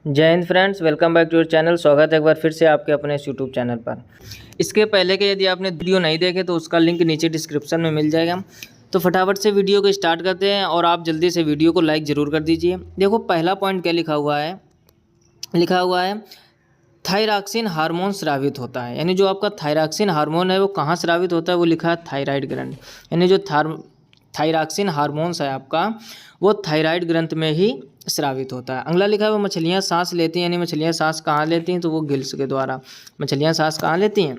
जय हिंद friends, welcome back to your channel. स्वागत है एक बार फिर से आपके अपने इस यूट्यूब चैनल पर। इसके पहले के यदि आपने वीडियो नहीं देखे तो उसका लिंक नीचे डिस्क्रिप्शन में मिल जाएगा। तो फटाफट से वीडियो को स्टार्ट करते हैं और आप जल्दी से वीडियो को लाइक ज़रूर कर दीजिए। देखो पहला पॉइंट क्या लिखा हुआ है थायरॉक्सिन हार्मोन स्रावित होता है। यानी जो आपका थायरॉक्सिन हार्मोन है वो कहाँ स्रावित होता है, वो लिखा है थायराइड ग्रंथि। यानी जो थायरॉक्सिन हार्मोन्स है आपका वो थायराइड ग्रंथि में ही स्रावित होता है। अगला लिखा है वो मछलियाँ सांस लेती हैं। यानी मछलियाँ सांस कहाँ लेती हैं, तो वो गिल्स के द्वारा। मछलियाँ सांस कहाँ लेती हैं,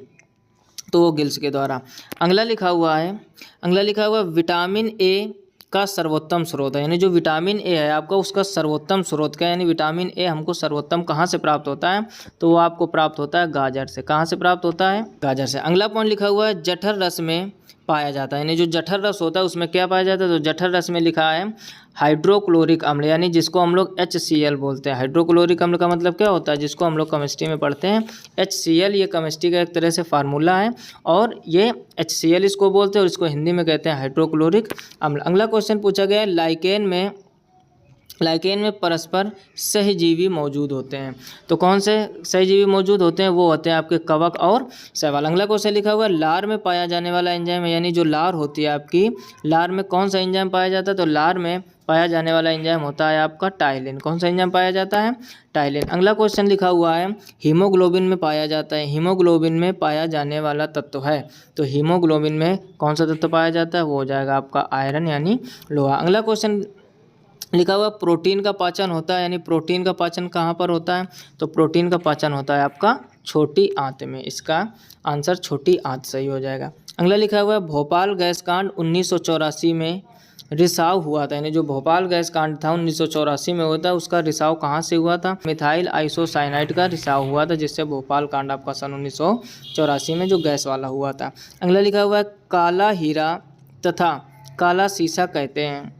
तो वो गिल्स के द्वारा। अगला लिखा हुआ है विटामिन ए का सर्वोत्तम स्रोत है। यानी जो विटामिन ए है आपका उसका सर्वोत्तम स्रोत क्या है, यानी विटामिन ए हमको सर्वोत्तम कहाँ से प्राप्त होता है, तो वो आपको प्राप्त होता है गाजर से। कहाँ से प्राप्त होता है, गाजर से। अगला पॉइंट लिखा हुआ है जठर रस में पाया जाता है। यानी जो जठर रस होता है उसमें क्या पाया जाता है, तो जठर रस में लिखा है हाइड्रोक्लोरिक अम्ल, यानी जिसको हम लोग HCl बोलते हैं। हाइड्रोक्लोरिक अम्ल का मतलब क्या होता है, जिसको हम लोग केमिस्ट्री में पढ़ते हैं HCl। ये केमिस्ट्री का एक तरह से फार्मूला है और ये HCl इसको बोलते हैं और इसको हिंदी में कहते हैं हाइड्रोक्लोरिक अम्ल। अगला क्वेश्चन पूछा गया है लाइकेन में परस्पर सहजीवी मौजूद होते हैं। तो कौन से सहजीवी मौजूद होते हैं, वो होते हैं आपके कवक और शैवाल। अगला क्वेश्चन लिखा हुआ है लार में पाया जाने वाला एंजाइम है। यानी जो लार होती है आपकी, लार में कौन सा एंजाइम पाया जाता है, तो लार में पाया जाने वाला एंजाइम होता है आपका टाइलिन। कौन सा एंजाइम पाया जाता है, टाइलिन। अगला क्वेश्चन लिखा हुआ है हीमोग्लोबिन में पाया जाता है। हीमोग्लोबिन में पाया जाने वाला तत्व है, तो हीमोग्लोबिन में कौन सा तत्व पाया जाता है, वो हो जाएगा आपका आयरन यानी लोहा। अगला क्वेश्चन लिखा हुआ प्रोटीन का पाचन होता है। यानी प्रोटीन का पाचन कहाँ पर होता है, तो प्रोटीन का पाचन होता है आपका छोटी आंत में। इसका आंसर छोटी आंत सही हो जाएगा। अगला लिखा हुआ है भोपाल गैस कांड 1984 में रिसाव हुआ था। यानी जो भोपाल गैस कांड था 1984 में हुआ था, उसका रिसाव कहाँ से हुआ था, मिथाइल आइसोसाइनाइड का रिसाव हुआ था, जिससे भोपाल कांड आपका सन 1984 में जो गैस वाला हुआ था। अगला लिखा हुआ है काला हीरा तथा काला सीसा कहते हैं।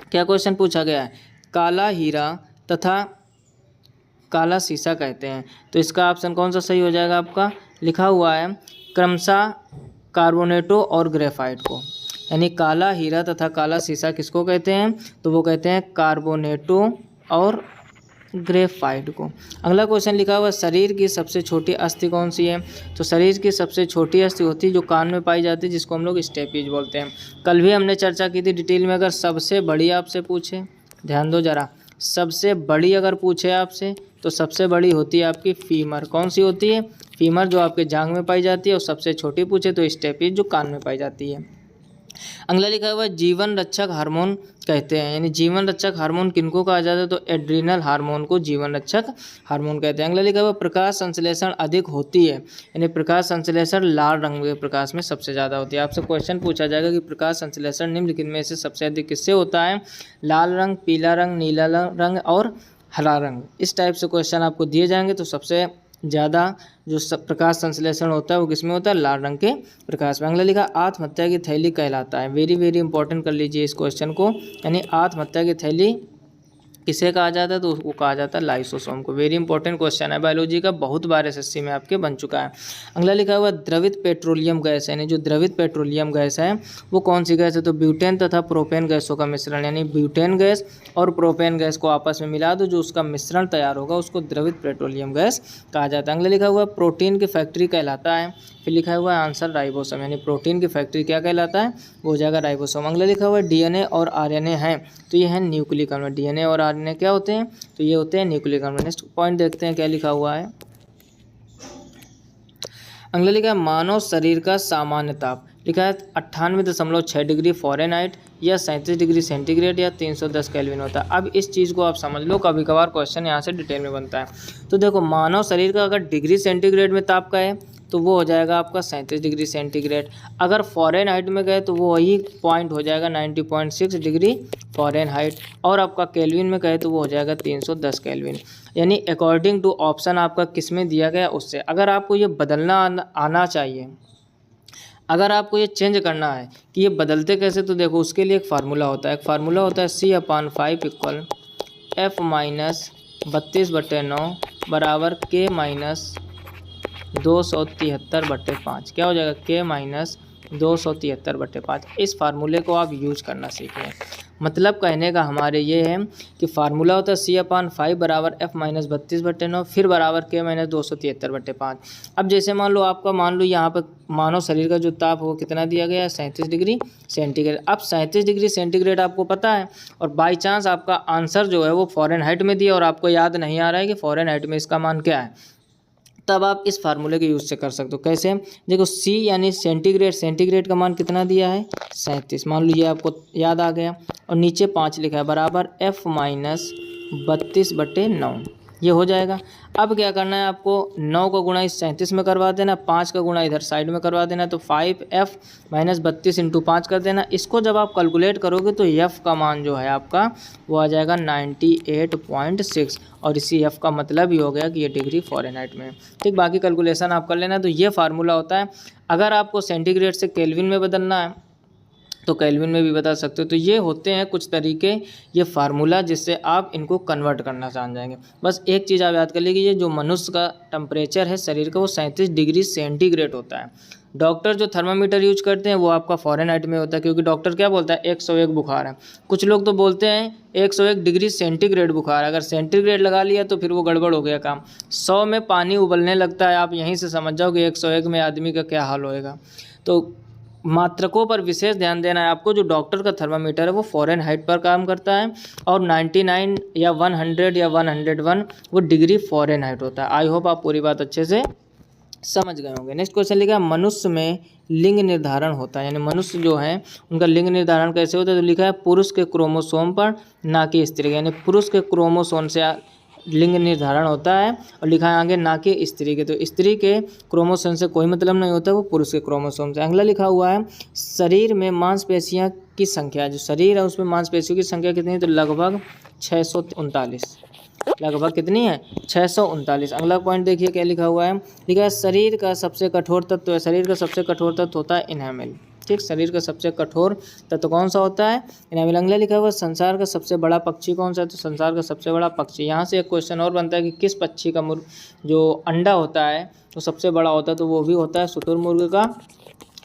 क्या क्वेश्चन पूछा गया है, काला हीरा तथा काला सीसा कहते हैं। तो इसका ऑप्शन कौन सा सही हो जाएगा आपका, लिखा हुआ है क्रमशः कार्बोनेटो और ग्रेफाइट को। यानी काला हीरा तथा काला सीसा किसको कहते हैं, तो वो कहते हैं कार्बोनेटो और ग्रेफाइट को। अगला क्वेश्चन लिखा हुआ शरीर की सबसे छोटी अस्थि कौन सी है, तो शरीर की सबसे छोटी अस्थि होती है जो कान में पाई जाती है, जिसको हम लोग स्टेपीज बोलते हैं। कल भी हमने चर्चा की थी डिटेल में। अगर सबसे बड़ी आपसे पूछे, ध्यान दो जरा, सबसे बड़ी अगर पूछे आपसे, तो सबसे बड़ी होती है आपकी फीमर। कौन सी होती है, फीमर, जो आपके जांघ में पाई जाती है। और सबसे छोटी पूछे तो स्टेपीज, जो कान में पाई जाती है। अगला लिखा हुआ जीवन रक्षक हार्मोन कहते हैं। यानी जीवन रक्षक हार्मोन किनको कहा जाता है, तो एड्रीनल हार्मोन को जीवन रक्षक हार्मोन कहते हैं। अगला लिखा हुआ प्रकाश संश्लेषण अधिक होती है। यानी प्रकाश संश्लेषण लाल रंग के प्रकाश में सबसे ज़्यादा होती है। आपसे क्वेश्चन पूछा जाएगा कि प्रकाश संश्लेषण निम्नलिखित में से सबसे अधिक किससे होता है, लाल रंग, पीला रंग, नीला रंग और हरा रंग। इस टाइप से क्वेश्चन आपको दिए जाएंगे। तो सबसे ज़्यादा जो प्रकाश संश्लेषण होता है वो किसमें होता है, लाल रंग के प्रकाश में। अगला लिखा आत्महत्या की थैली कहलाता है। वेरी वेरी इंपॉर्टेंट कर लीजिए इस क्वेश्चन को। यानी आत्महत्या की थैली किसे कहा जाता है, तो उसको कहा जाता है लाइसोसोम को। वेरी इंपॉर्टेंट क्वेश्चन है बायोलॉजी का, बहुत बार SSC में आपके बन चुका है। अगला लिखा हुआ द्रवित पेट्रोलियम गैस है। यानी जो द्रवित पेट्रोलियम गैस है वो कौन सी गैस है, तो ब्यूटेन तथा प्रोपेन गैसों का मिश्रण। यानी ब्यूटेन गैस और प्रोपेन गैस को आपस में मिला दो, जो उसका मिश्रण तैयार होगा उसको द्रवित पेट्रोलियम गैस कहा जाता है। अगला लिखा हुआ प्रोटीन की फैक्ट्री कहलाता है। फिर लिखा हुआ है आंसर राइबोसोम। यानी प्रोटीन की फैक्ट्री क्या कहलाता है, वो हो जाएगा राइबोसोम। अगला लिखा हुआ है DNA और RNA है, तो ये है न्यूक्लिक अम्ल। DNA और RNA क्या होते हैं, तो ये होते हैं न्यूक्लिक अम्ल। नेक्स्ट पॉइंट देखते हैं क्या लिखा हुआ है। अगला लिखा है मानव शरीर का सामान्य ताप। लिखा है 98.6 डिग्री फ़ारेनहाइट या 37 डिग्री सेंटीग्रेड या 310 केल्विन होता है। अब इस चीज़ को आप समझ लो, कभी कभार क्वेश्चन यहाँ से डिटेल में बनता है। तो देखो मानव शरीर का अगर डिग्री सेंटीग्रेड में ताप का है तो वो हो जाएगा आपका 37 डिग्री सेंटीग्रेड। अगर फ़ारेनहाइट में गए तो वो वही पॉइंट हो जाएगा 90.6 डिग्री फ़ारेनहाइट। और आपका केल्विन में कहे तो वो हो जाएगा 310 केल्विन। यानी अकॉर्डिंग टू ऑप्शन आपका किस में दिया गया उससे। अगर आपको ये बदलना आना चाहिए, अगर आपको ये चेंज करना है कि ये बदलते कैसे, तो देखो उसके लिए एक फार्मूला होता है। एक फार्मूला होता है C/5 इक्वल F माइनस 32/9 बराबर K माइनस 273/5। क्या हो जाएगा, K माइनस 273/5। इस फार्मूले को आप यूज करना सीखें। मतलब कहने का हमारे ये है कि फार्मूला होता है C/5 बराबर F माइनस 32/9 फिर बराबर K माइनस 273/5। अब जैसे मान लो यहाँ पर मानो शरीर का जो ताप हो कितना दिया गया है 37 डिग्री सेंटीग्रेड। अब 37 डिग्री सेंटीग्रेड आपको पता है और बाई चांस आपका आंसर जो है वो फ़ारेनहाइट में दिया और आपको याद नहीं आ रहा है कि फ़ारेनहाइट में इसका मान क्या है, तब आप इस फार्मूले के यूज़ से कर सकते हो। कैसे? देखो C यानी सेंटीग्रेड का मान कितना दिया है 37, मान लो ये आपको याद आ गया और नीचे 5 लिखा है बराबर F माइनस 32/9, ये हो जाएगा। अब क्या करना है आपको 9 का गुणा इस 37 में करवा देना, 5 का गुणा इधर साइड में करवा देना, तो 5F माइनस 32 इंटू 5 कर देना। इसको जब आप कैलकुलेट करोगे तो F का मान जो है आपका वो आ जाएगा 98.6 और इसी F का मतलब ही हो गया कि ये डिग्री फ़ारेनहाइट में। ठीक, बाकी कैलकुलेशन आप कर लेना। तो ये फार्मूला होता है। अगर आपको सेंटीग्रेड से केल्विन में बदलना है तो केल्विन में भी बता सकते हो। तो ये होते हैं कुछ तरीके, ये फार्मूला जिससे आप इनको कन्वर्ट करना जान जाएंगे। बस एक चीज़ आप याद कर लीजिए, जो मनुष्य का टेम्परेचर है शरीर का वो 37 डिग्री सेंटीग्रेड होता है। डॉक्टर जो थर्मामीटर यूज करते हैं वो आपका फ़ारेनहाइट में होता है, क्योंकि डॉक्टर क्या बोलता है 101 बुखार है। कुछ लोग तो बोलते हैं 101 डिग्री सेंटीग्रेड बुखार है। अगर सेंटीग्रेड लगा लिया तो फिर वो गड़बड़ हो गया काम। 100 में पानी उबलने लगता है, आप यहीं से समझ जाओ कि 101 में आदमी का क्या हाल होएगा। तो मात्रकों पर विशेष ध्यान देना है आपको। जो डॉक्टर का थर्मामीटर है वो फ़ारेनहाइट पर काम करता है और 99 या 100 या 101 वो डिग्री फ़ारेनहाइट होता है। आई होप आप पूरी बात अच्छे से समझ गए होंगे। नेक्स्ट क्वेश्चन लिखा है मनुष्य में लिंग निर्धारण होता है, यानी मनुष्य जो है उनका लिंग निर्धारण कैसे होता है। तो लिखा है पुरुष के क्रोमोसोम पर ना कि स्त्री, यानी पुरुष के क्रोमोसोम से लिंग निर्धारण होता है और लिखा है आगे ना कि स्त्री के। तो स्त्री के क्रोमोसोम से कोई मतलब नहीं होता, वो पुरुष के क्रोमोसोम से। अगला लिखा हुआ है शरीर में मांसपेशियां की संख्या, जो शरीर है उसमें मांसपेशियों की संख्या कितनी है, तो लगभग 639। लगभग कितनी है 639। अगला पॉइंट देखिए क्या लिखा हुआ है, लिखा है शरीर का सबसे कठोर तत्व है। शरीर का सबसे कठोर तत्व होता है इनेमल। ठीक, शरीर का सबसे कठोर तत्व कौन सा होता है, इनेमल। अगला लिखा हुआ है संसार का सबसे बड़ा पक्षी कौन सा है, तो संसार का सबसे बड़ा पक्षी। यहाँ से एक क्वेश्चन और बनता है कि किस पक्षी का जो अंडा होता है वो सबसे बड़ा होता है, तो वो भी होता है शुतुरमुर्ग का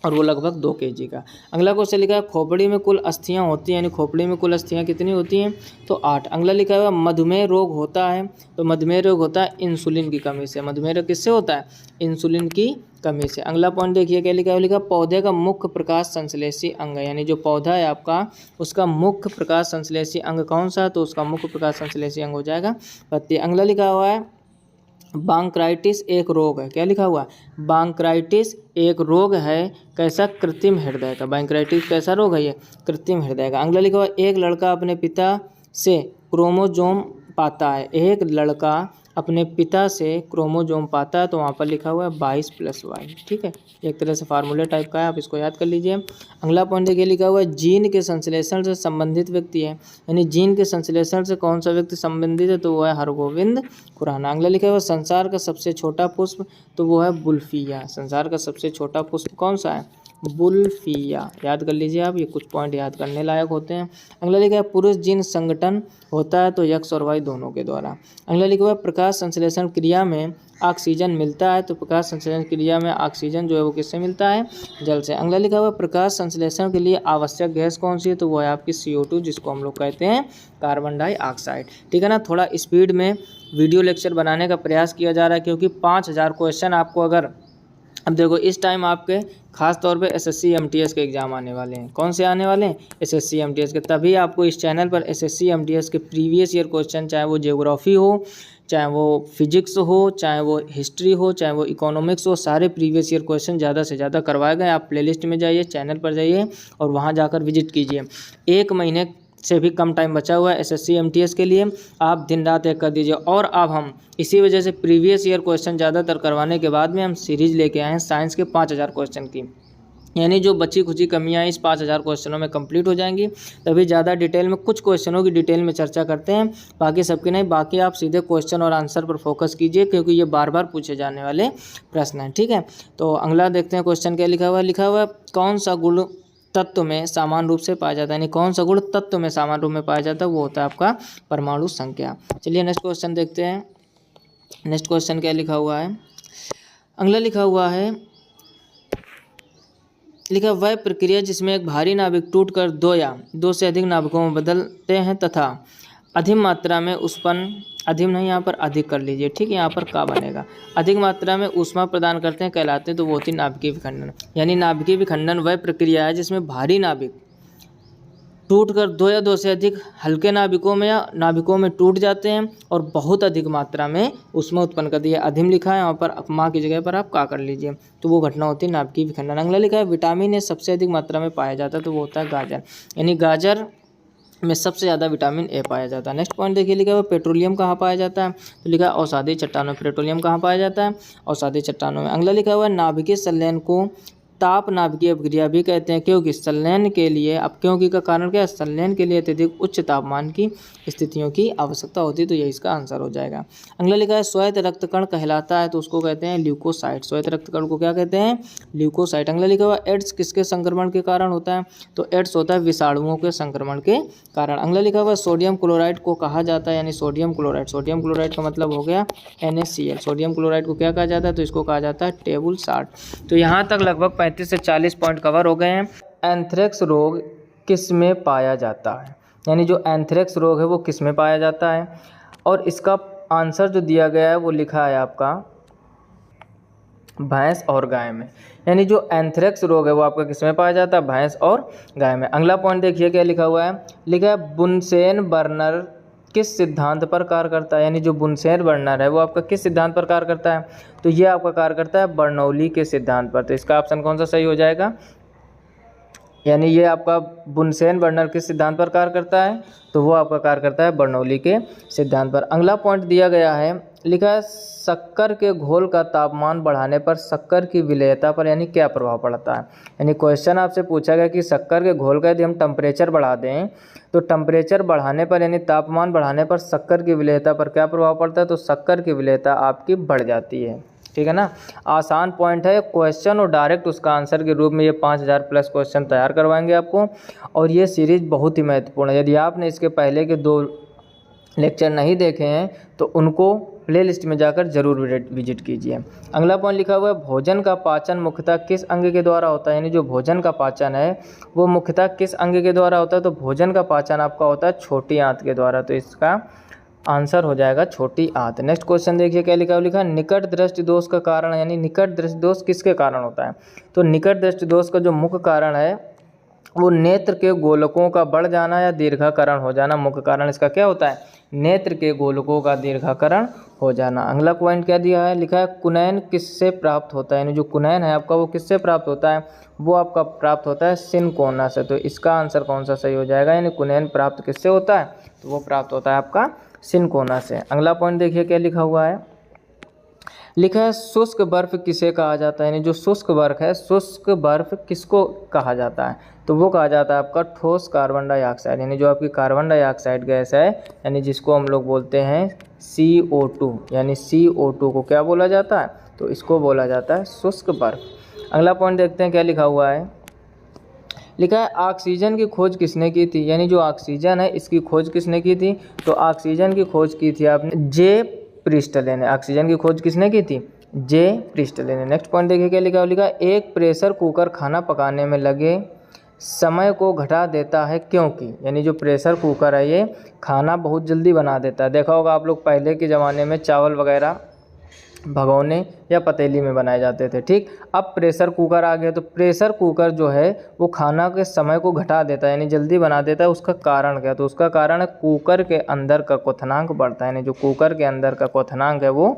और वो लगभग 2 kg का। अगला क्वेश्चन लिखा है खोपड़ी में कुल अस्थियां होती हैं, यानी खोपड़ी में कुल अस्थियां कितनी होती हैं, तो 8। अगला लिखा हुआ मधुमेह रोग होता है, तो मधुमेह रोग होता है इंसुलिन की कमी से। मधुमेह रोग किससे होता है, इंसुलिन की कमी से। अगला पॉइंट देखिए क्या लिखा है, लिखा पौधे का मुख्य प्रकाश संश्लेषी अंग, यानी जो पौधा है आपका उसका मुख्य प्रकाश संश्लेषी अंग कौन सा है, तो उसका मुख्य प्रकाश संश्लेषी अंग हो जाएगा पत्ती। अगला लिखा हुआ है बांक्राइटिस एक रोग है। क्या लिखा हुआ है, बांक्राइटिस एक रोग है कैसा, कृत्रिम हृदय का। बांक्राइटिस कैसा रोग है, ये कृत्रिम हृदय का। अगला लिखा हुआ एक लड़का अपने पिता से क्रोमोजोम पाता है। एक लड़का अपने पिता से क्रोमोजोम पाता है, तो वहाँ पर लिखा हुआ है 22+Y। ठीक है, एक तरह से फार्मूले टाइप का है, आप इसको याद कर लीजिए। अगला पॉइंट देखिए लिखा हुआ है जीन के संश्लेषण से संबंधित व्यक्ति है, यानी जीन के संश्लेषण से कौन सा व्यक्ति संबंधित है, तो वो है हरगोविंद खुराना। अगला लिखा हुआ संसार का सबसे छोटा पुष्प, तो वो है बुल्फिया। संसार का सबसे छोटा पुष्प कौन सा है, बुल्फिया। याद कर लीजिए आप, ये कुछ पॉइंट याद करने लायक होते हैं। अगला लिखा है पुरुष जीन संगठन होता है, तो X और Y दोनों के द्वारा। अगला लिखा हुआ प्रकाश संश्लेषण क्रिया में ऑक्सीजन मिलता है, तो प्रकाश संश्लेषण क्रिया में ऑक्सीजन जो है वो किससे मिलता है, जल से। अगला लिखा हुआ प्रकाश संश्लेषण के लिए आवश्यक गैस कौन सी है, तो वो है आपकी CO2, जिसको हम लोग कहते हैं कार्बन डाइऑक्साइड। ठीक है ना, थोड़ा स्पीड में वीडियो लेक्चर बनाने का प्रयास किया जा रहा है, क्योंकि 5000 क्वेश्चन आपको अगर, अब देखो इस टाइम आपके खास तौर पे SSC MTS के एग्ज़ाम आने वाले हैं। कौन से आने वाले हैं, SSC MTS के। तभी आपको इस चैनल पर SSC MTS के प्रीवियस ईयर क्वेश्चन, चाहे वो ज्योग्राफी हो, चाहे वो फिजिक्स हो, चाहे वो हिस्ट्री हो, चाहे वो इकोनॉमिक्स हो, सारे प्रीवियस ईयर क्वेश्चन ज़्यादा से ज़्यादा करवाए गए। आप प्लेलिस्ट में जाइए, चैनल पर जाइए और वहाँ जाकर विजिट कीजिए। 1 महीने से भी कम टाइम बचा हुआ है SSC MTS के लिए, आप दिन रात एक कर दीजिए। और अब हम इसी वजह से प्रीवियस ईयर क्वेश्चन ज़्यादातर करवाने के बाद में हम सीरीज़ लेके आए हैं साइंस के 5000 क्वेश्चन की, यानी जो बची खुची कमियां इस 5000 क्वेश्चनों में कंप्लीट हो जाएंगी। तभी ज़्यादा डिटेल में, कुछ क्वेश्चनों की डिटेल में चर्चा करते हैं, बाकी सबकी नहीं। बाकी आप सीधे क्वेश्चन और आंसर पर फोकस कीजिए, क्योंकि ये बार बार पूछे जाने वाले प्रश्न हैं। ठीक है, तो अगला देखते हैं क्वेश्चन क्या लिखा हुआ है। लिखा हुआ है कौन सा गुण तत्व में समान रूप से पाया जाता है, यानी कौन सा गुण तत्व में समान रूप में पाया जाता है, वो होता है आपका परमाणु संख्या। चलिए नेक्स्ट क्वेश्चन देखते हैं। नेक्स्ट क्वेश्चन क्या लिखा हुआ है, अगला लिखा हुआ है लिखा वह प्रक्रिया जिसमें एक भारी नाभिक टूटकर दो या दो से अधिक नाभिकों में बदलते हैं तथा अधिक मात्रा में उत्पन्न, अधिक नहीं यहाँ पर अधिक कर लीजिए, ठीक है, यहाँ पर का बनेगा, अधिक मात्रा में ऊष्मा प्रदान करते हैं कहलाते हैं, तो वो होती है नाभिकीय विखंडन। यानी नाभिकीय विखंडन वह प्रक्रिया है जिसमें भारी नाभिक टूटकर दो या दो से अधिक हल्के नाभिकों में या नाभिकों में टूट जाते हैं और बहुत अधिक मात्रा में ऊष्मा उत्पन्न कर दिया। अधिम लिखा है यहाँ पर, माँ की जगह पर आप का कर लीजिए, तो वो घटना होती है नाभिकीय विखंडन। अगला लिखा है विटामिन ए सबसे अधिक मात्रा में पाया जाता है, तो वो होता है गाजर, यानी गाजर में सबसे ज़्यादा विटामिन ए पाया जाता है। नेक्स्ट पॉइंट देखिए, लिखा है पेट्रोलियम कहाँ पाया जाता है, तो लिखा है अवसादी चट्टानों में। पेट्रोलियम कहाँ पाया जाता है, अवसादी चट्टानों में। अगला लिखा हुआ है नाभिकीय संलयन को ताप नाभिकीय अभिक्रिया भी कहते हैं, क्योंकि संलयन के लिए, अब क्योंकि का कारण क्या है, संलयन के लिए अत्यधिक उच्च तापमान की स्थितियों की आवश्यकता होती है, तो ये इसका आंसर हो जाएगा। अगला लिखा है श्वेत रक्तकण कहलाता है, तो उसको कहते हैं ल्यूकोसाइट। श्वेत रक्तकण को क्या कहते हैं, ल्यूकोसाइट। अगला लिखा हुआ एड्स किसके संक्रमण के कारण होता है, तो एड्स होता है विषाणुओं के संक्रमण के कारण। अगला लिखा हुआ सोडियम क्लोराइड को कहा जाता है, यानी सोडियम क्लोराइड, सोडियम क्लोराइड का मतलब हो गया NaCl। सोडियम क्लोराइड को क्या कहा जाता है, तो इसको कहा जाता है टेबल साल्ट। तो यहाँ तक लगभग 35 से 40 पॉइंट कवर हो गए हैं। एंथ्रेक्स रोग किस में पाया जाता है, यानी जो एंथ्रेक्स रोग है वो किस में पाया जाता है, और इसका आंसर जो दिया गया है वो लिखा है आपका भैंस और गाय में। यानी जो एंथ्रेक्स रोग है वो आपका किस में पाया जाता है, भैंस और गाय में। अगला पॉइंट देखिए क्या लिखा हुआ है, लिखा है बुनसेन बर्नर किस सिद्धांत पर कार्य करता है, यानी जो बुनसेन बर्नर है वो आपका किस सिद्धांत पर कार्य करता है, तो ये आपका कार्य करता है बर्नौली के सिद्धांत पर। तो इसका ऑप्शन कौन सा सही हो जाएगा, यानी ये आपका बुनसेन बर्नर किस सिद्धांत पर कार्य करता है, तो वो आपका कार्य करता है बर्नौली के सिद्धांत पर। अगला पॉइंट दिया गया है, लिखा है शक्कर के घोल का तापमान बढ़ाने पर शक्कर की विलेयता पर यानी क्या प्रभाव पड़ता है। यानी क्वेश्चन आपसे पूछा गया कि शक्कर के घोल का यदि हम टेम्परेचर बढ़ा दें तो टेम्परेचर बढ़ाने पर यानी तापमान बढ़ाने पर शक्कर की विलेयता पर क्या प्रभाव पड़ता है, तो शक्कर की विलेयता आपकी बढ़ जाती है। ठीक है ना, आसान पॉइंट है क्वेश्चन और डायरेक्ट उसका आंसर के रूप में ये 5000 प्लस क्वेश्चन तैयार करवाएंगे आपको। और ये सीरीज़ बहुत ही महत्वपूर्ण है, यदि आपने इसके पहले के 2 लेक्चर नहीं देखे हैं तो उनको प्लेलिस्ट में जाकर जरूर विजिट कीजिए। अगला पॉइंट लिखा हुआ है भोजन का पाचन मुख्यतः किस अंग के द्वारा होता है, यानी जो भोजन का पाचन है वो मुख्यतः किस अंग के द्वारा होता है, तो भोजन का पाचन आपका होता है छोटी आंत के द्वारा। तो इसका आंसर हो जाएगा छोटी आंत। नेक्स्ट क्वेश्चन देखिए क्या लिखा हुआ, लिखा निकट दृष्टि दोष का कारण, यानी निकट दृष्टि दोष किसके कारण होता है, तो निकट दृष्टि दोष का जो मुख्य कारण है वो नेत्र के गोलकों का बढ़ जाना या दीर्घाकरण हो जाना। मुख्य कारण इसका क्या होता है, नेत्र के गोलकों का दीर्घाकरण हो जाना। अगला पॉइंट क्या दिया है, लिखा है कुनैन किससे प्राप्त होता है, यानी जो कुनैन है आपका वो किससे प्राप्त होता है, वो आपका प्राप्त होता है सिनकोना से। तो इसका आंसर कौन सा सही हो जाएगा, यानी कुनैन प्राप्त किससे होता है, तो वो प्राप्त होता है आपका सिनकोना से। अगला पॉइंट देखिए क्या लिखा हुआ है, लिखा है शुष्क बर्फ किसे कहा जाता है, यानी जो शुष्क बर्फ है, शुष्क बर्फ किसको कहा जाता है, तो वो कहा जाता है आपका ठोस कार्बन डाइऑक्साइड, यानी जो आपकी कार्बन डाइऑक्साइड गैस है, यानी जिसको हम लोग बोलते हैं CO2, यानी CO2 को क्या बोला जाता है, तो इसको बोला जाता है शुष्क बर्फ। अगला पॉइंट देखते हैं क्या लिखा हुआ है, लिखा है ऑक्सीजन की खोज किसने की थी, यानी जो ऑक्सीजन है इसकी खोज किसने की थी, तो ऑक्सीजन की खोज की थी आपने जे प्रिस्टले ने। ऑक्सीजन की खोज किसने की थी, जे प्रिस्टले ने। नेक्स्ट पॉइंट देखिए क्या लिखा है, लिखा एक प्रेशर कुकर खाना पकाने में लगे समय को घटा देता है क्योंकि, यानी जो प्रेशर कुकर है ये खाना बहुत जल्दी बना देता है। देखा होगा आप लोग पहले के ज़माने में चावल वगैरह भगोने या पतीली में बनाए जाते थे, ठीक। अब प्रेशर कुकर आ गया, तो प्रेशर कुकर जो है वो खाना के समय को घटा देता है, यानी जल्दी बना देता है। उसका कारण क्या, तो उसका कारण है कुकर के अंदर का क्वथनांक बढ़ता है, यानी जो कुकर के अंदर का क्वथनांक है वो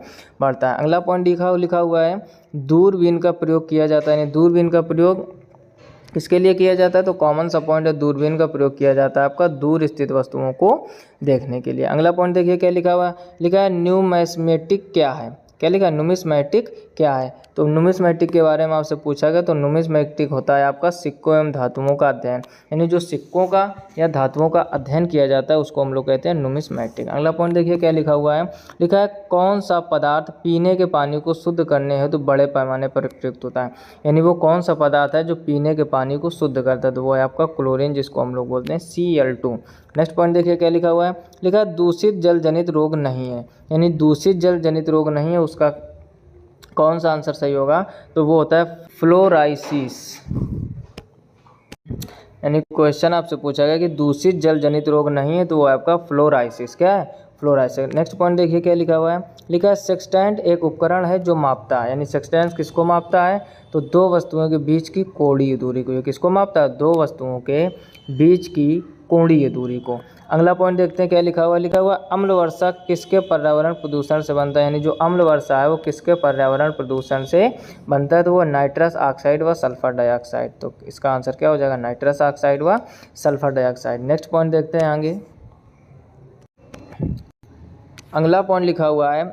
बढ़ता है। अगला पॉइंट लिखा हुआ है दूरबीन का प्रयोग किया जाता है, यानी दूरबीन का प्रयोग किसके लिए किया जाता है, तो कॉमन सा पॉइंट है दूरबीन का प्रयोग किया जाता है आपका दूर स्थित वस्तुओं को देखने के लिए। अगला पॉइंट देखिए क्या लिखा हुआ है, लिखा है न्यूमिस्मेटिक क्या है, क्या लिखा है, न्यूमिस्मेटिक क्या है, तो न्यूमिस्मेटिक के बारे में आपसे पूछा गया, तो न्यूमिस्मेटिक होता है आपका सिक्कों एवं धातुओं का अध्ययन, यानी जो सिक्कों का या धातुओं का अध्ययन किया जाता है उसको हम लोग कहते हैं न्यूमिस्मेटिक। अगला पॉइंट देखिए क्या लिखा हुआ है, लिखा है कौन सा पदार्थ पीने के पानी को शुद्ध करने हेतु तो बड़े पैमाने पर प्रयुक्त होता है, यानी वो कौन सा पदार्थ है जो पीने के पानी को शुद्ध करता है, तो वो है आपका क्लोरीन, जिसको हम लोग बोलते हैं Cl2। नेक्स्ट पॉइंट देखिए क्या लिखा हुआ है, लिखा है दूषित जल जनित रोग नहीं है, यानी दूषित जल जनित रोग नहीं है, उसका कौन सा आंसर सही होगा, तो वो होता है फ्लोराइसिस। यानी क्वेश्चन आपसे पूछा गया कि दूषित जल जनित रोग नहीं है तो वो आपका फ्लोराइसिस, क्या है, फ्लोराइसिस। नेक्स्ट पॉइंट देखिए क्या लिखा हुआ है, लिखा है सेक्सटेंट एक उपकरण है जो मापता है, यानी सेक्सटेंट किसको मापता है, तो दो वस्तुओं के बीच की कोणीय दूरी को। ये किसको मापता है, दो वस्तुओं के बीच की कोणीय दूरी को। अगला पॉइंट देखते हैं क्या लिखा हुआ, लिखा हुआ अम्ल वर्षा किसके पर्यावरण प्रदूषण से बनता है, यानी जो अम्ल वर्षा है वो किसके पर्यावरण प्रदूषण से बनता है, तो वो नाइट्रस ऑक्साइड व सल्फर डाइऑक्साइड। तो इसका आंसर क्या हो जाएगा, नाइट्रस ऑक्साइड व सल्फर डाइऑक्साइड। नेक्स्ट पॉइंट देखते हैं आगे। अगला पॉइंट लिखा हुआ है,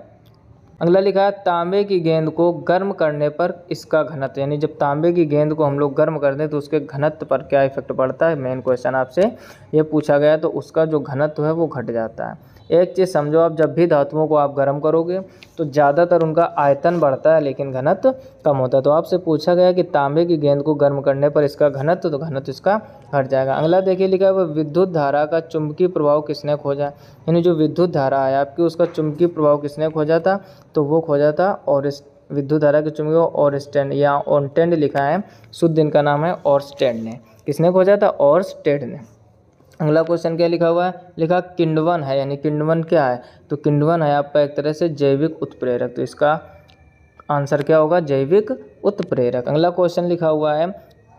अगला लिखा है तांबे की गेंद को गर्म करने पर इसका घनत्व, यानी जब तांबे की गेंद को हम लोग गर्म कर दें तो उसके घनत्व पर क्या इफेक्ट पड़ता है। मेन क्वेश्चन आपसे ये पूछा गया, तो उसका जो घनत्व है वो घट जाता है। एक चीज़ समझो, आप जब भी धातुओं को आप गर्म करोगे तो ज़्यादातर उनका आयतन बढ़ता है लेकिन घनत्व कम होता है। तो आपसे पूछा गया कि तांबे की गेंद को गर्म करने पर इसका घनत्व, तो घनत्व इसका घट जाएगा। अगला देखिए लिखा है, वह विद्युत धारा का चुंबकीय प्रभाव किसने खोजा, यानी जो विद्युत धारा है आपकी उसका चुंबकीय प्रभाव किसने खोजा था, तो वो खोजा था और इस विद्युत धारा के चुंबकीय ऑरस्टेड या ऑनटेंड लिखा है, शुद्ध इनका नाम है ऑरस्टेड ने। किसने खोजा था, ऑरस्टेड ने। अगला क्वेश्चन क्या लिखा हुआ है, लिखा किण्वन है, यानी किण्वन क्या है, तो किण्वन है आपका एक तरह से जैविक उत्प्रेरक। तो इसका आंसर क्या होगा, जैविक उत्प्रेरक। अगला क्वेश्चन लिखा हुआ है,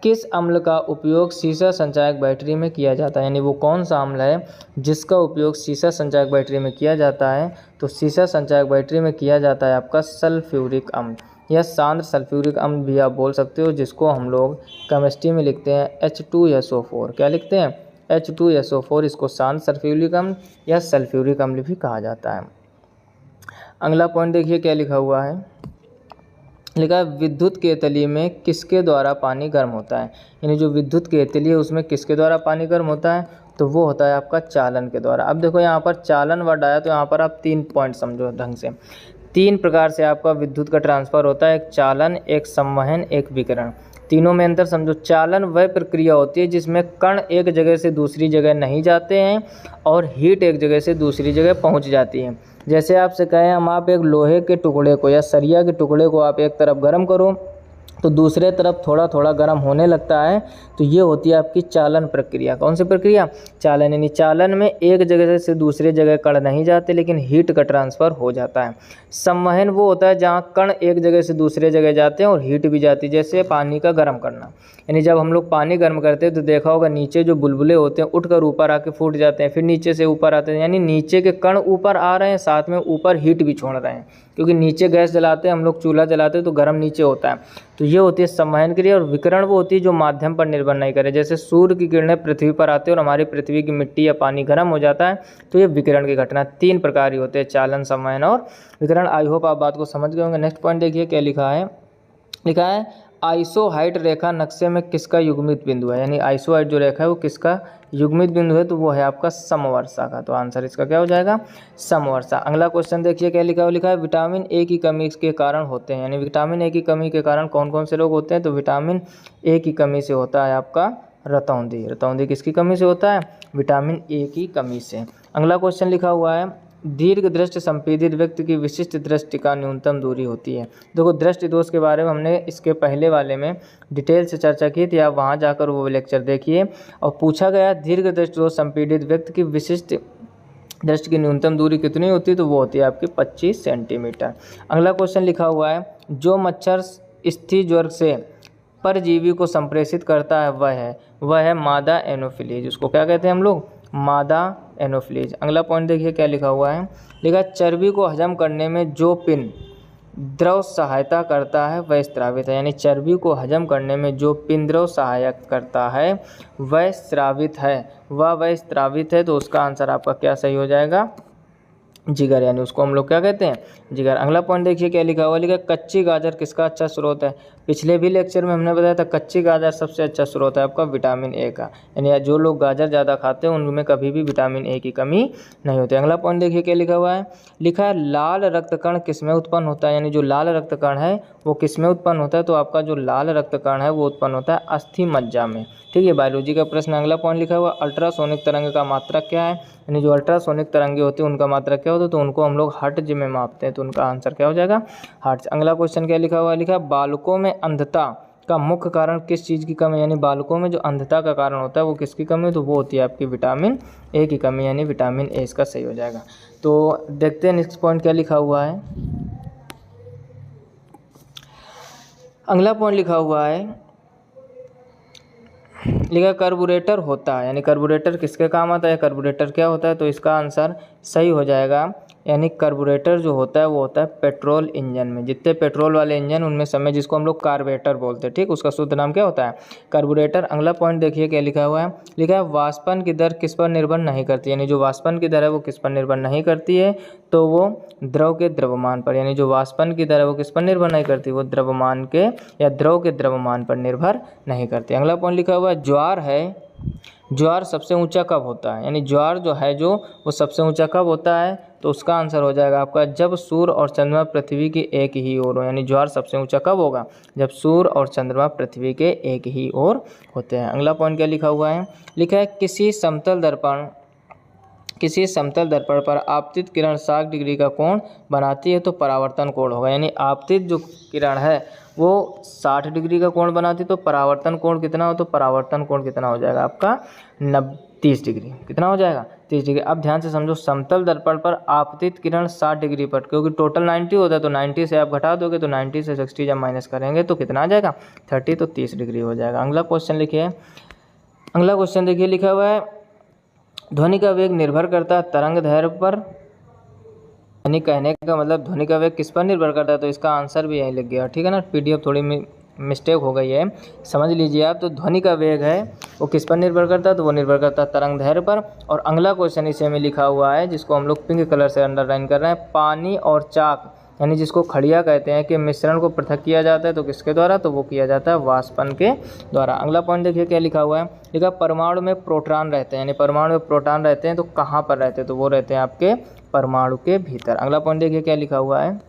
किस अम्ल का उपयोग सीसा संचायक बैटरी में किया जाता है, यानी वो कौन सा अम्ल है जिसका उपयोग सीसा संचायक बैटरी में किया जाता है, तो सीसा संचायक बैटरी में किया जाता है आपका सल्फ्यूरिक अम्ल या सांद्र सल्फ्यूरिक अम्ल भी आप बोल सकते हो, जिसको हम लोग केमिस्ट्री में लिखते हैं H2SO4। क्या लिखते हैं, H2SO4। इसको सांद्र सल्फ्यूरिक अम्ल या सल्फ्यूरिक अम्ल भी कहा जाता है। अगला पॉइंट देखिए क्या लिखा हुआ है, लिखा है विद्युत केतली में किसके द्वारा पानी गर्म होता है, यानी जो विद्युत केतली है उसमें किसके द्वारा पानी गर्म होता है, तो वो होता है आपका चालन के द्वारा। अब देखो यहाँ पर चालन वर्ड आया तो यहाँ पर आप 3 पॉइंट समझो ढंग से। 3 प्रकार से आपका विद्युत का ट्रांसफ़र होता है, एक चालन, एक संवहन, एक विकिरण। तीनों में अंतर समझो। चालन वह प्रक्रिया होती है जिसमें कण एक जगह से दूसरी जगह नहीं जाते हैं और हीट एक जगह से दूसरी जगह पहुंच जाती है। जैसे आपसे कहें हम, आप एक लोहे के टुकड़े को या सरिया के टुकड़े को आप एक तरफ गर्म करो तो दूसरे तरफ थोड़ा थोड़ा गर्म होने लगता है, तो ये होती है आपकी चालन प्रक्रिया। कौन सी प्रक्रिया, चालन। यानी चालन में एक जगह से दूसरे जगह कण नहीं जाते लेकिन हीट का ट्रांसफ़र हो जाता है। संवहन वो होता है जहाँ कण एक जगह से दूसरे जगह जाते हैं और हीट भी जाती है, जैसे पानी का गर्म करना। यानी जब हम लोग पानी गर्म करते हैं तो देखा होगा नीचे जो बुलबुले होते हैं उठकर ऊपर आके फूट जाते हैं, फिर नीचे से ऊपर आते हैं, यानी नीचे के कण ऊपर आ रहे हैं, साथ में ऊपर हीट भी छोड़ रहे हैं, क्योंकि नीचे गैस जलाते हैं हम लोग, चूल्हा जलाते हैं तो गर्म नीचे होता है। तो ये होती है संवहन क्रिया। और विकिरण वो होती है जो माध्यम पर निर्भर नहीं करे, जैसे सूर्य की किरणें पृथ्वी पर आते हैं और हमारी पृथ्वी की मिट्टी या पानी गर्म हो जाता है, तो ये विकिरण की घटना। 3 प्रकार ही होते हैं, चालन, संवहन और विकिरण। आई होप आप बात को समझ गए होंगे। नेक्स्ट पॉइंट देखिए क्या लिखा है, लिखा है आइसोहाइट रेखा नक्शे में किसका युग्मित बिंदु है, यानी आइसोहाइट जो रेखा है वो किसका युग्मित बिंदु है, तो वो है आपका समवर्षा का। तो आंसर इसका क्या हो जाएगा, समवर्षा। अगला क्वेश्चन देखिए क्या लिखा है, लिखा है विटामिन ए की कमी के कारण होते हैं, यानी विटामिन ए की कमी के कारण कौन कौन से रोग होते हैं, तो विटामिन ए की कमी से होता है आपका रतौंधी। रतौंधी किसकी कमी से होता है, विटामिन ए की कमी से। अगला क्वेश्चन लिखा हुआ है दीर्घ दृष्टि संपीड़ित व्यक्ति की विशिष्ट दृष्टि का न्यूनतम दूरी होती है। देखो दृष्टि दोष के बारे में हमने इसके पहले वाले में डिटेल से चर्चा की थी, आप वहाँ जाकर वो लेक्चर देखिए। और पूछा गया दीर्घ दृष्टि दोष संपीड़ित व्यक्ति की विशिष्ट दृष्टि की न्यूनतम दूरी कितनी होती है, तो वो होती है आपकी 25 सेंटीमीटर। अगला क्वेश्चन लिखा हुआ है जो मच्छर स्थिर ज्वर से परजीवी को संप्रेषित करता है वह है मादा एनोफिलीज। उसको क्या कहते हैं हम लोग, मादा एनोफिलीज। अगला पॉइंट देखिए क्या लिखा हुआ है, लिखा चर्बी को हजम करने में जो पिंड द्रव सहायता करता है वह स्रावित है, यानी चर्बी को हजम करने में जो पिंड द्रव सहायक करता है वह स्रावित है, वह स्रावित है। तो उसका आंसर आपका क्या सही हो जाएगा, जिगर, यानी उसको हम लोग क्या कहते हैं, जिगर। अगला पॉइंट देखिए क्या लिखा हुआ, लिखा कच्ची गाजर किसका अच्छा स्रोत है। पिछले भी लेक्चर में हमने बताया था कच्ची गाजर सबसे अच्छा स्रोत है आपका विटामिन ए का, यानी जो लोग गाजर ज़्यादा खाते हैं उनमें कभी भी विटामिन ए की कमी नहीं होती। अगला पॉइंट देखिए क्या लिखा हुआ है, लिखा है लाल रक्त कण किस में उत्पन्न होता है, यानी जो लाल रक्त कण है वो किस में उत्पन्न होता है, तो आपका जो लाल रक्त कण है वो उत्पन्न होता है अस्थि मज्जा में। ठीक है, बायोलॉजी का प्रश्न। अगला पॉइंट लिखा हुआ अल्ट्रासोनिक तरंग का मात्रक क्या है, यानी जो अल्ट्रासोनिक तरंगे होती है उनका मात्रक क्या होता है, तो उनको हम लोग हर्ट्ज में मापते हैं, तो उनका आंसर क्या हो जाएगा, हर्ट्ज। अगला क्वेश्चन क्या लिखा हुआ है, लिखा बालकों में अंधता का मुख्य कारण किस चीज़ की कमी, यानी बालकों में जो अंधता का कारण होता है वो किसकी कमी है, तो वो होती है आपकी विटामिन ए की कमी, यानी विटामिन ए इसका सही हो जाएगा। तो देखते हैं नेक्स्ट पॉइंट क्या लिखा हुआ है। अगला पॉइंट लिखा हुआ है, लिखा कार्बोरेटर होता है, यानी कार्बोरेटर किसके काम आता है, कार्बोरेटर क्या होता है, तो इसका आंसर सही हो जाएगा, यानी कार्बोरेटर जो होता है वो होता है पेट्रोल इंजन में। जितने पेट्रोल वाले इंजन उनमें समय जिसको हम लोग कार्बोरेटर बोलते हैं, ठीक, उसका शुद्ध नाम क्या होता है, कार्बोरेटर। अगला पॉइंट देखिए क्या लिखा हुआ है, लिखा है वाष्पन की दर किस पर निर्भर नहीं करती, यानी जो वाष्पन की दर है वो किस पर निर्भर नहीं करती है, तो वो द्रव के द्रव्यमान पर, यानी जो वाष्पन की दर है वो किस पर निर्भर नहीं करती, वो द्रव्यमान के या द्रव के द्रव्यमान पर निर्भर नहीं करती। अगला पॉइंट लिखा हुआ है ज्वार है, ज्वार सबसे ऊंचा कब होता है, यानी ज्वार जो है जो वो सबसे ऊंचा कब होता है, तो उसका आंसर हो जाएगा आपका जब सूर्य और चंद्रमा पृथ्वी की एक ही ओर हो, यानी ज्वार सबसे ऊंचा कब होगा, जब सूर्य और चंद्रमा पृथ्वी के एक ही ओर होते हैं। अगला पॉइंट क्या लिखा हुआ है, लिखा है किसी समतल दर्पण पर आपतित किरण 60 डिग्री का कोण बनाती है तो परावर्तन कोण होगा, यानी आपतित जो किरण है वो 60 डिग्री का कोण बनाती, तो परावर्तन कोण कितना हो, तो परावर्तन कोण कितना हो जाएगा आपका 30 डिग्री, कितना हो जाएगा 30 डिग्री। अब ध्यान से समझो, समतल दर्पण पर आपतित किरण 60 डिग्री पर, क्योंकि टोटल 90 होता है तो 90 से आप घटा दोगे तो 90 से 60 जब माइनस करेंगे तो कितना आ जाएगा 30, तो 30 डिग्री हो जाएगा। अगला क्वेश्चन लिखिए, अगला क्वेश्चन देखिए लिखा हुआ है ध्वनि का वेग निर्भर करता है तरंग दैर्घ्य पर, यानी कहने का मतलब ध्वनि का वेग किस पर निर्भर करता है, तो इसका आंसर भी यही लग गया, ठीक है ना। पीडीएफ थोड़ी मिस्टेक हो गई है, समझ लीजिए आप। तो ध्वनि का वेग है वो किस पर निर्भर करता है, तो वो निर्भर करता है तरंग दैर्घ्य पर। और अगला क्वेश्चन इसे में लिखा हुआ है जिसको हम लोग पिंक कलर से अंडरलाइन कर रहे हैं, पानी और चाक यानी जिसको खड़िया कहते हैं कि मिश्रण को पृथक किया जाता है तो किसके द्वारा, तो वो किया जाता है वाष्पन के द्वारा। अगला पॉइंट देखिए क्या लिखा हुआ है, लिखा परमाणु में प्रोटॉन रहते हैं, यानी परमाणु में प्रोटॉन रहते हैं तो कहाँ पर रहते हैं, तो वो रहते हैं आपके परमाणु के भीतर। अगला पॉइंट देखिए क्या लिखा हुआ है,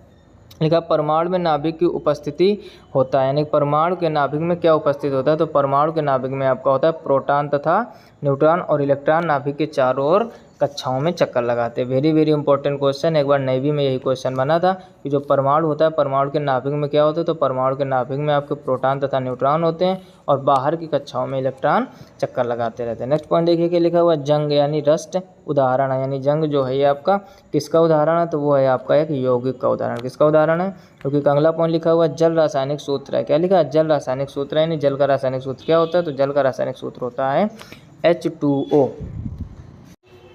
लिखा परमाणु में नाभिक की उपस्थिति होता है, यानी परमाणु के नाभिक में क्या उपस्थित होता है, तो परमाणु के नाभिक में आपका होता है प्रोटॉन तथा न्यूट्रॉन और इलेक्ट्रॉन नाभिक के चारों ओर कक्षाओं में चक्कर लगाते हैं। वेरी वेरी इंपॉर्टेंट क्वेश्चन, एक बार नेवी में यही क्वेश्चन बना था कि जो परमाणु होता है परमाणु के नाभिक में क्या होता है, तो परमाणु के नाभिक में आपके प्रोटॉन तथा न्यूट्रॉन होते हैं और बाहर की कक्षाओं में इलेक्ट्रॉन चक्कर लगाते रहते हैं। नेक्स्ट पॉइंट देखिए क्या लिखा हुआ, जंग यानी रस्ट उदाहरण है, यानी जंग जो है ये आपका किसका उदाहरण है, तो वो है आपका एक यौगिक का उदाहरण। किसका उदाहरण है, क्योंकि अगला पॉइंट लिखा हुआ जल रासायनिक सूत्र है, क्या लिखा है, जल रासायनिक सूत्र है, यानी जल का रासायनिक सूत्र क्या होता है, तो जल का रासायनिक सूत्र होता है H2O,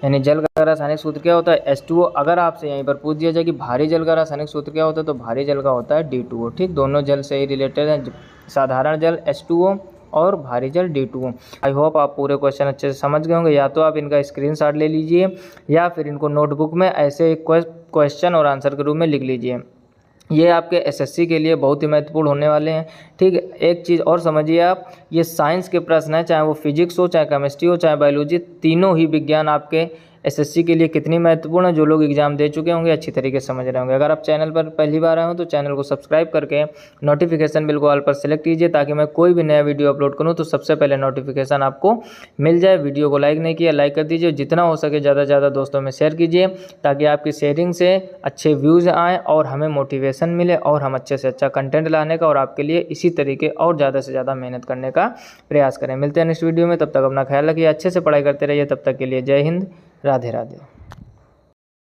यानी जल का रासायनिक सूत्र क्या होता है H2O। अगर आपसे यहीं पर पूछ दिया जाए कि भारी जल का रासायनिक सूत्र क्या होता है, तो भारी जल का होता है D2O, ठीक, दोनों जल से ही रिलेटेड है, साधारण जल H2O और भारी जल D2O। आई होप आप पूरे क्वेश्चन अच्छे से समझ गए होंगे, या तो आप इनका स्क्रीनशॉट ले लीजिए या फिर इनको नोटबुक में ऐसे क्वेश्चन और आंसर के रूप में लिख लीजिए, ये आपके एसएससी के लिए बहुत ही महत्वपूर्ण होने वाले हैं, ठीक है। एक चीज़ और समझिए आप, ये साइंस के प्रश्न हैं, चाहे वो फिजिक्स हो, चाहे केमिस्ट्री हो, चाहे बायोलॉजी, तीनों ही विज्ञान आपके एसएससी के लिए कितनी महत्वपूर्ण है, जो लोग एग्जाम दे चुके होंगे अच्छी तरीके से समझ रहे होंगे। अगर आप चैनल पर पहली बार आए हो तो चैनल को सब्सक्राइब करके नोटिफिकेशन बिल को ऑल पर सेलेक्ट कीजिए, ताकि मैं कोई भी नया वीडियो अपलोड करूँ तो सबसे पहले नोटिफिकेशन आपको मिल जाए। वीडियो को लाइक नहीं किया, लाइक कर दीजिए, जितना हो सके ज़्यादा से ज़्यादा दोस्तों में शेयर कीजिए, ताकि आपकी शेयरिंग से अच्छे व्यूज़ आएँ और हमें मोटिवेशन मिले और हम अच्छे से अच्छा कंटेंट लाने का और आपके लिए इसी तरीके और ज़्यादा से ज़्यादा मेहनत करने का प्रयास करें। मिलते हैं नेक्स्ट वीडियो में, तब तक अपना ख्याल रखिए, अच्छे से पढ़ाई करते रहिए, तब तक के लिए जय हिंद, राधे राधे।